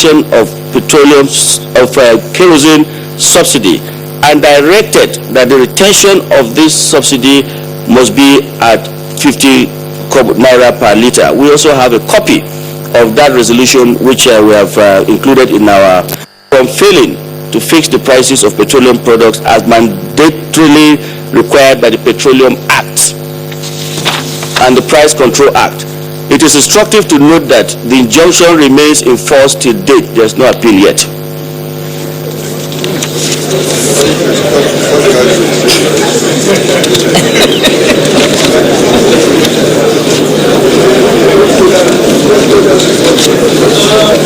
cessation of kerosene subsidy, and directed that the retention of this subsidy must be at 50 naira per liter. We also have a copy of that resolution which we have included in our from failing to fix the prices of petroleum products as mandatorily required by the Petroleum Act and the Price Control Act. It is instructive to note that the injunction remains in force till date. There is no appeal yet.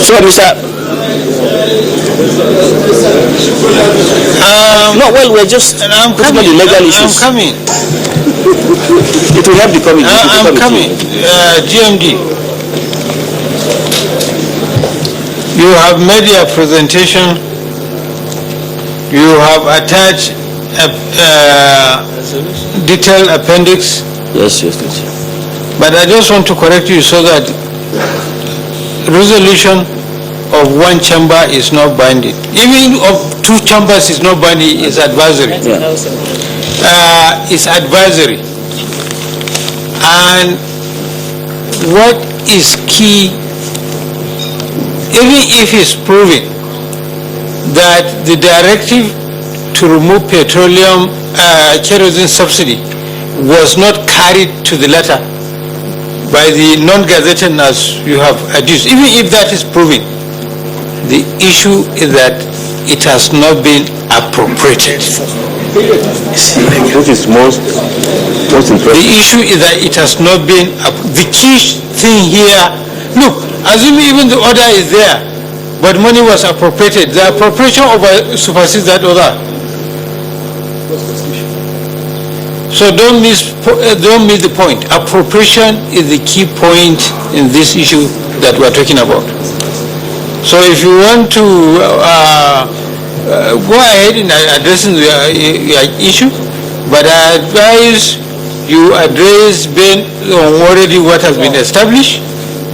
So, Mr. No, well, we're just talking about the legal issues. I'm coming. It will help the committee. I'm coming. GMD, you have made your presentation. You have attached a detailed appendix. Yes. But I just want to correct you so that resolution of one chamber is not binding. Even of two chambers is not binding, is advisory. Yeah. It's advisory. And what is key, even if it's proven that the directive to remove petroleum kerosene subsidy was not carried to the letter by the non-gazetted as you have adduced, even if that is proven, the issue is that it has not been appropriated. What is most important? The issue is that it has not been, the key thing here, look, assuming even the order is there, but money was appropriated, the appropriation supersedes that order. So don't miss the point. Appropriation is the key point in this issue that we're talking about. So if you want to go ahead in addressing your issue, but I advise you address based on already what has been established,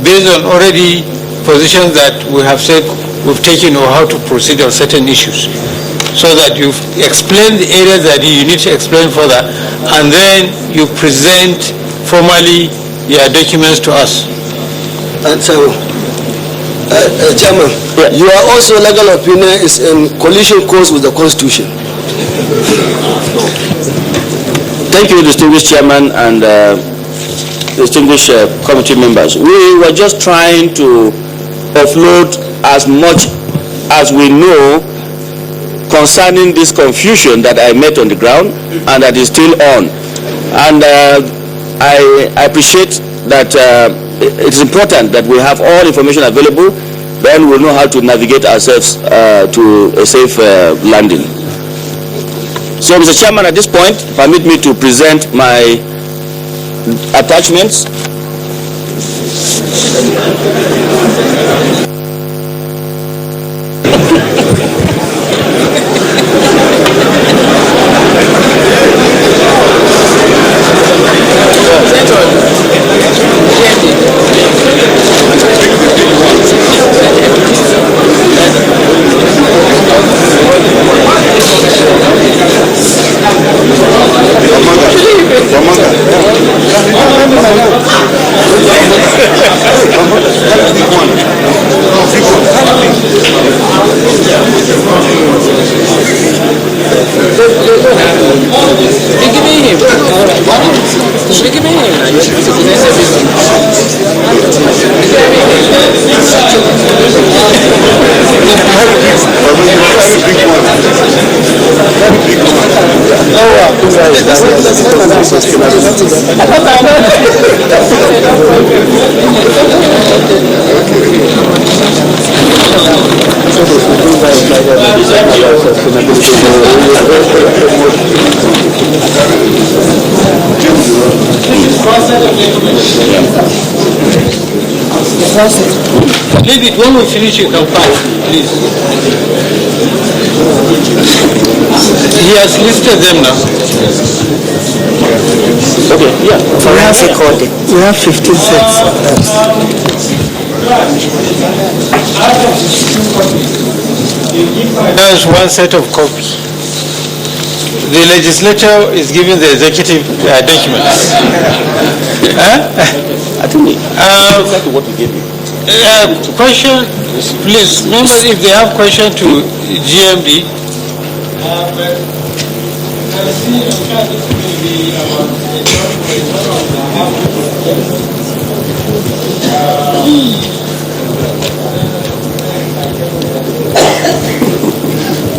based on already positions that we have said we've taken or how to proceed on certain issues, so that you explain the areas that you need to explain further, and then you present formally your documents to us. And so, Chairman, your also legal opinion is in collision course with the Constitution. Thank you, distinguished Chairman and distinguished committee members. We were just trying to offload as much as we know concerning this confusion that I met on the ground and that is still on. And I appreciate that it is important that we have all information available, then we'll know how to navigate ourselves to a safe landing. So, Mr. Chairman, at this point, permit me to present my attachments. Leave it. When we finish, you can pass, please. He has listed them now. Okay, yeah. We have recorded. We have 15 sets of them. That's one set of copies. The legislature is giving the executive documents. I think exactly what you gave me. Question, please, members, if they have question to GMD.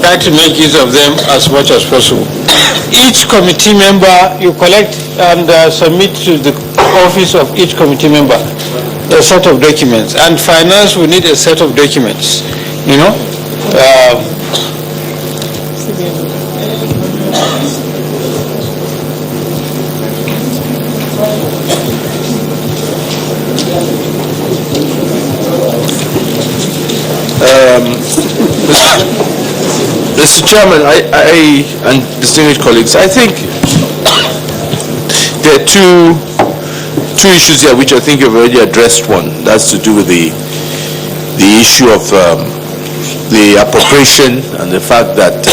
Try to make use of them as much as possible. Each committee member, you collect and submit to the office of each committee member a set of documents, and finance will need a set of documents, you know. Mr. Chairman, I and distinguished colleagues, I think there are two issues here which I think you've already addressed. One, that's to do with the issue of the appropriation and the fact that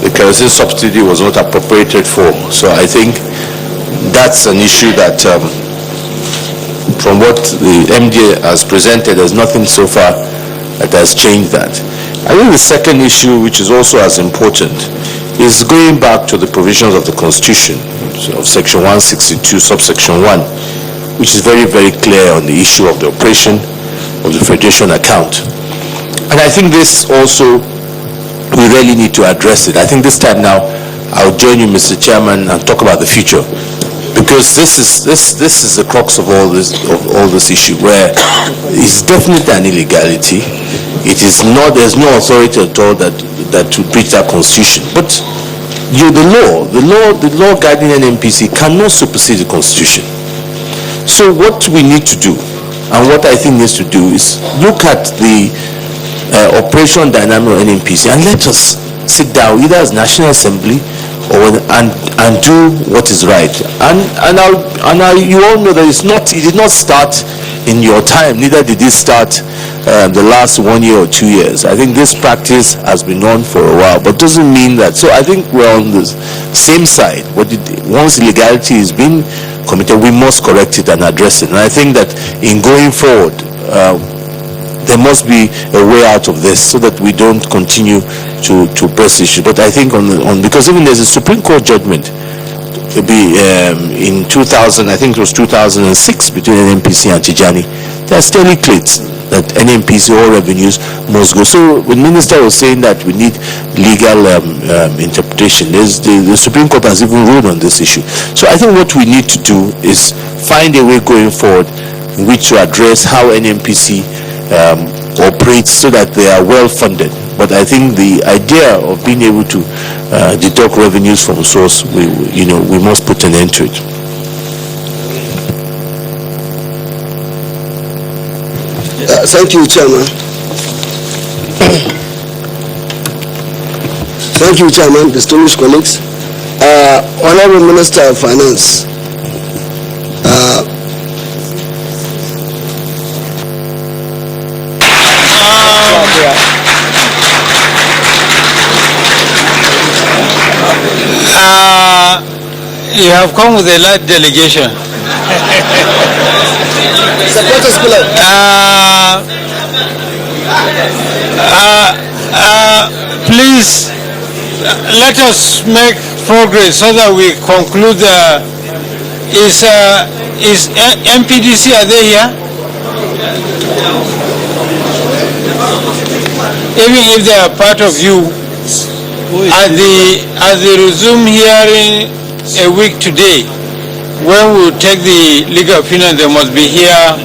the kerosene subsidy was not appropriated for. So I think that's an issue that from what the MD has presented, there's nothing so far that has changed that. I think the second issue, which is also as important, is going back to the provisions of the Constitution, of Section 162, subsection 1, which is very, very clear on the issue of the operation of the Federation account. And I think this also, we really need to address it. I think this time now, I'll join you, Mr. Chairman, and talk about the future, because this is the crux of all this issue, where it's definitely an illegality. It is not. There's no authority at all that to breach that Constitution. But the law guiding NNPC cannot supersede the Constitution. So what we need to do, and what I think needs to do, is look at the operation dynamic of NNPC and let us sit down, either as National Assembly or and do what is right. And you all know that it did not start in your time, neither did it start the last 1 year or 2 years. I think this practice has been on for a while, but doesn't mean that. So I think we're on the same side. Once illegality is being committed, we must correct it and address it. And I think that in going forward, there must be a way out of this so that we don't continue to press issues. But I think because even there's a Supreme Court judgment in 2000, I think it was 2006, between NNPC and Tijani. There are still claims that NNPC, all revenues must go. So the minister was saying that we need legal interpretation. The Supreme Court has even ruled on this issue. So I think what we need to do is find a way going forward in which to address how NNPC operates so that they are well funded. But I think the idea of being able to deduct revenues from source, we must put an end to it. Thank you, Chairman. Thank you, Chairman, distinguished colleagues. Honorable Minister of Finance, you have come with a large delegation. Please let us make progress so that we conclude. Is NPDC, are they here? Even if they are part of you, at the resume hearing a week today, when we take the legal opinion, they must be here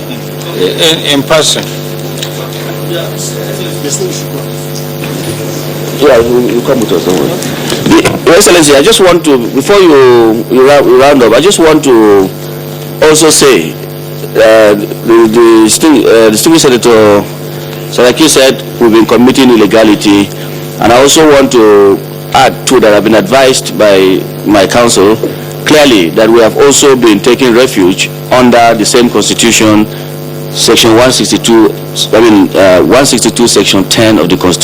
in person. Yeah, you come with us, don't worry. Your Excellency, I just want to, before you round up, I just want to also say, the distinguished Senator Saraki said we've been committing illegality, and I also want to add to that I've been advised by my counsel clearly that we have also been taking refuge under the same Constitution, Section 162, 162, Section 10 of the Constitution.